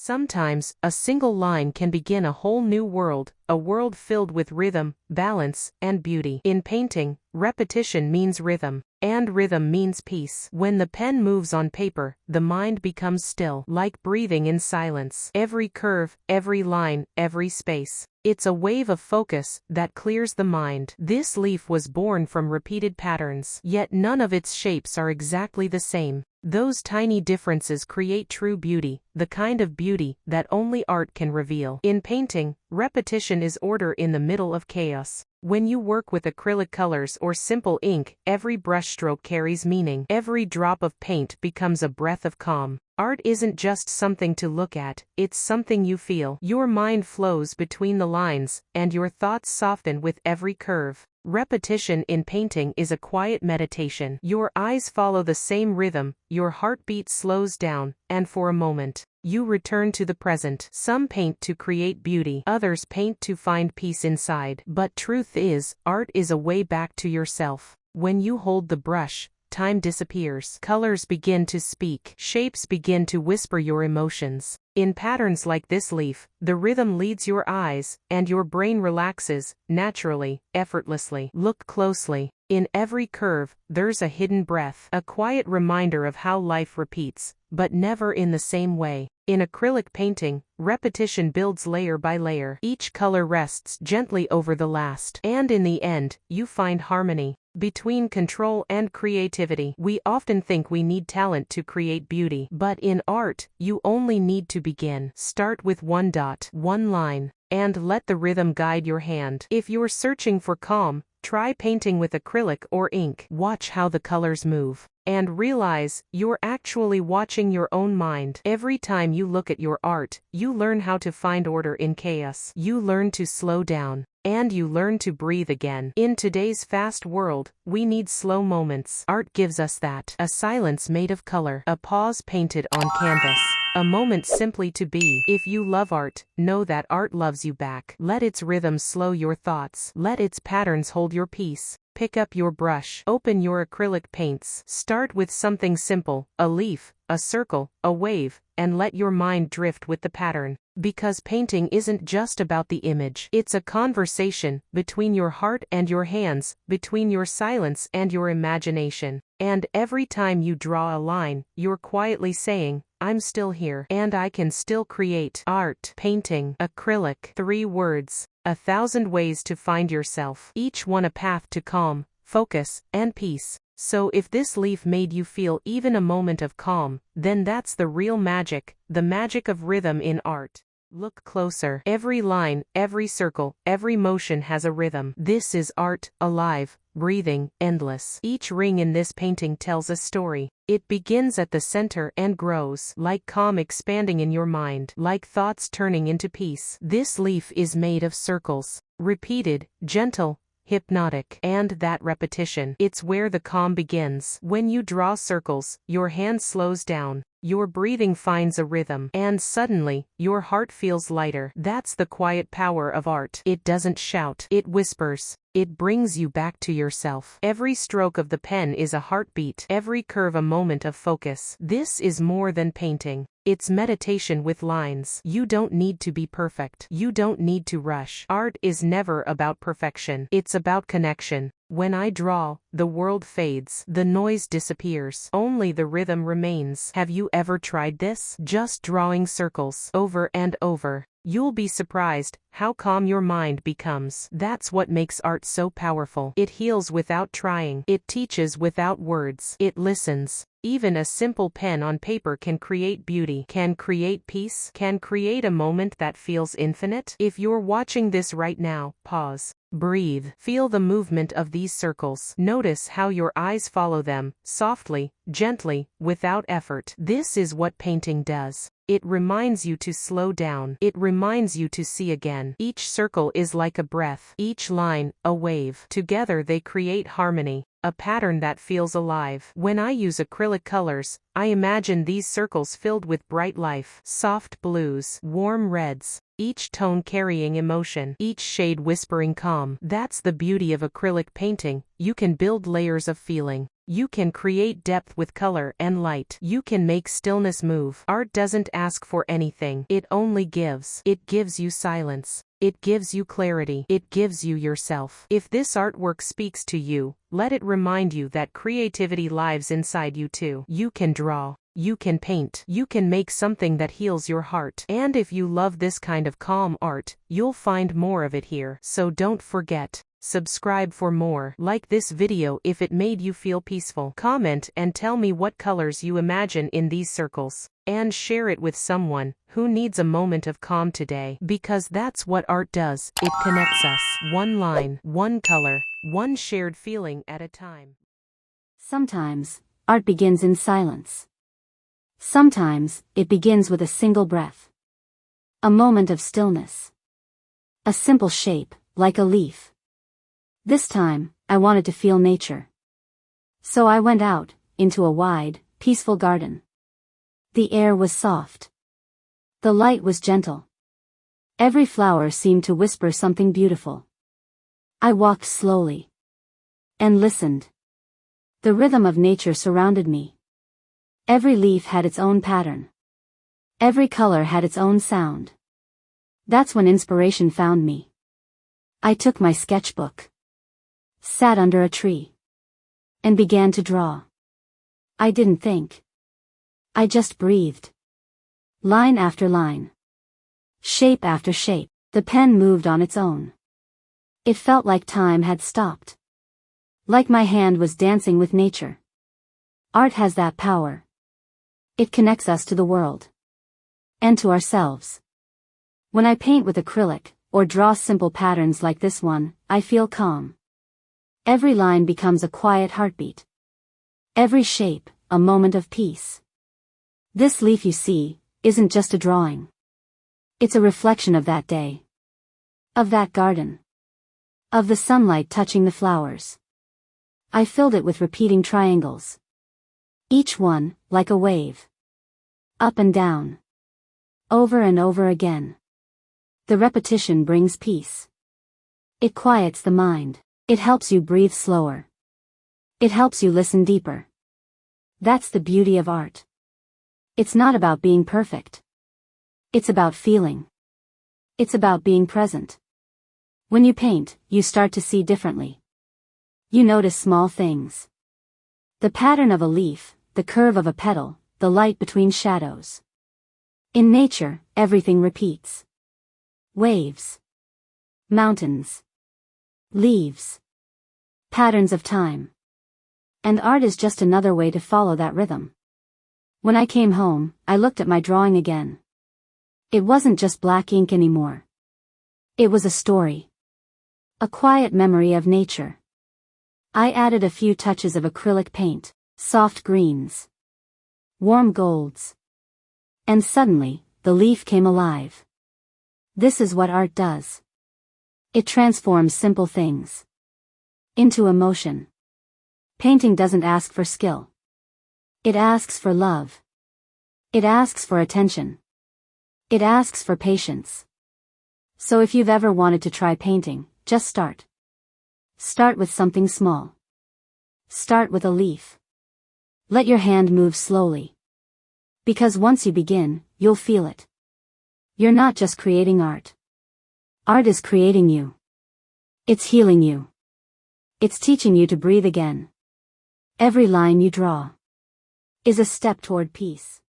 Sometimes, a single line can begin a whole new world, a world filled with rhythm, balance, and beauty. In painting, repetition means rhythm, and rhythm means peace. When the pen moves on paper, the mind becomes still, like breathing in silence. Every curve, every line, every space. It's a wave of focus that clears the mind. This leaf was born from repeated patterns, yet none of its shapes are exactly the same. Those tiny differences create true beauty, the kind of beauty that only art can reveal. In painting, repetition is order in the middle of chaos. When you work with acrylic colors or simple ink, every brushstroke carries meaning. Every drop of paint becomes a breath of calm. Art isn't just something to look at, it's something you feel. Your mind flows between the lines, and your thoughts soften with every curve. Repetition in painting is a quiet meditation. Your eyes follow the same rhythm, your heartbeat slows down, and for a moment, you return to the present. Some paint to create beauty, others paint to find peace inside. But truth is, art is a way back to yourself. When you hold the brush, time disappears. Colors begin to speak. Shapes begin to whisper your emotions. In patterns like this leaf, the rhythm leads your eyes, and your brain relaxes, naturally, effortlessly. Look closely. In every curve, there's a hidden breath, a quiet reminder of how life repeats, but never in the same way. In acrylic painting, repetition builds layer by layer. Each color rests gently over the last. And in the end, you find harmony between control and creativity. We often think we need talent to create beauty, but in art, you only need to begin. Start with one dot, one line, and let the rhythm guide your hand. If you're searching for calm, try painting with acrylic or ink. Watch how the colors move, and realize you're actually watching your own mind. Every time you look at your art, you learn how to find order in chaos. You learn to slow down, and you learn to breathe again. In today's fast world, we need slow moments. Art gives us that. A silence made of color. A pause painted on canvas. A moment simply to be. If you love art, know that art loves you back. Let its rhythm slow your thoughts. Let its patterns hold your peace. Pick up your brush. Open your acrylic paints. Start with something simple, a leaf, a circle, a wave, and let your mind drift with the pattern. Because painting isn't just about the image. It's a conversation between your heart and your hands, between your silence and your imagination. And every time you draw a line, you're quietly saying, I'm still here, and I can still create. Art, painting, acrylic. 3 words. 1,000 ways to find yourself. Each one a path to calm, focus, and peace. So if this leaf made you feel even a moment of calm, then that's the real magic, the magic of rhythm in art. Look closer. Every line, every circle, every motion has a rhythm. This is art, alive, breathing, endless. Each ring in this painting tells a story. It begins at the center and grows, like calm expanding in your mind, like thoughts turning into peace. This leaf is made of circles, repeated, gentle, hypnotic. And that repetition, it's where the calm begins. When you draw circles, your hand slows down, your breathing finds a rhythm, and suddenly, your heart feels lighter. That's the quiet power of art. It doesn't shout, it whispers. It brings you back to yourself. Every stroke of the pen is a heartbeat, every curve a moment of focus. This is more than painting. It's meditation with lines. You don't need to be perfect. You don't need to rush. Art is never about perfection. It's about connection. When I draw, the world fades. The noise disappears. Only the rhythm remains. Have you ever tried this? Just drawing circles over and over. You'll be surprised how calm your mind becomes. That's what makes art so powerful. It heals without trying. It teaches without words. It listens. Even a simple pen on paper can create beauty, can create peace, can create a moment that feels infinite. If you're watching this right now, pause. Breathe. Feel the movement of these circles. Notice how your eyes follow them, softly, gently, without effort. This is what painting does. It reminds you to slow down. It reminds you to see again. Each circle is like a breath. Each line, a wave. Together they create harmony, a pattern that feels alive. When I use acrylic colors, I imagine these circles filled with bright life, soft blues, warm reds, each tone carrying emotion, each shade whispering calm. That's the beauty of acrylic painting. You can build layers of feeling. You can create depth with color and light. You can make stillness move. Art doesn't ask for anything. It only gives. It gives you silence. It gives you clarity. It gives you yourself. If this artwork speaks to you, let it remind you that creativity lives inside you too. You can draw. You can paint. You can make something that heals your heart. And if you love this kind of calm art, you'll find more of it here. So don't forget. Subscribe for more. Like this video if it made you feel peaceful. Comment and tell me what colors you imagine in these circles. And share it with someone who needs a moment of calm today. Because that's what art does. It connects us. One line, one color, one shared feeling at a time. Sometimes, art begins in silence. Sometimes, it begins with a single breath. A moment of stillness. A simple shape, like a leaf. This time, I wanted to feel nature. So I went out, into a wide, peaceful garden. The air was soft. The light was gentle. Every flower seemed to whisper something beautiful. I walked slowly. And listened. The rhythm of nature surrounded me. Every leaf had its own pattern. Every color had its own sound. That's when inspiration found me. I took my sketchbook. Sat under a tree. And began to draw. I didn't think. I just breathed. Line after line. Shape after shape. The pen moved on its own. It felt like time had stopped. Like my hand was dancing with nature. Art has that power. It connects us to the world. And to ourselves. When I paint with acrylic, or draw simple patterns like this one, I feel calm. Every line becomes a quiet heartbeat. Every shape, a moment of peace. This leaf you see, isn't just a drawing. It's a reflection of that day. Of that garden. Of the sunlight touching the flowers. I filled it with repeating triangles. Each one, like a wave. Up and down. Over and over again. The repetition brings peace. It quiets the mind. It helps you breathe slower. It helps you listen deeper. That's the beauty of art. It's not about being perfect. It's about feeling. It's about being present. When you paint, you start to see differently. You notice small things. The pattern of a leaf, the curve of a petal, the light between shadows. In nature, everything repeats. Waves. Mountains. Leaves. Patterns of time. And art is just another way to follow that rhythm. When I came home, I looked at my drawing again. It wasn't just black ink anymore. It was a story. A quiet memory of nature. I added a few touches of acrylic paint, soft greens. Warm golds. And suddenly, the leaf came alive. This is what art does. It transforms simple things into emotion. Painting doesn't ask for skill. It asks for love. It asks for attention. It asks for patience. So if you've ever wanted to try painting, just start. Start with something small. Start with a leaf. Let your hand move slowly. Because once you begin, you'll feel it. You're not just creating art. Art is creating you. It's healing you. It's teaching you to breathe again. Every line you draw is a step toward peace.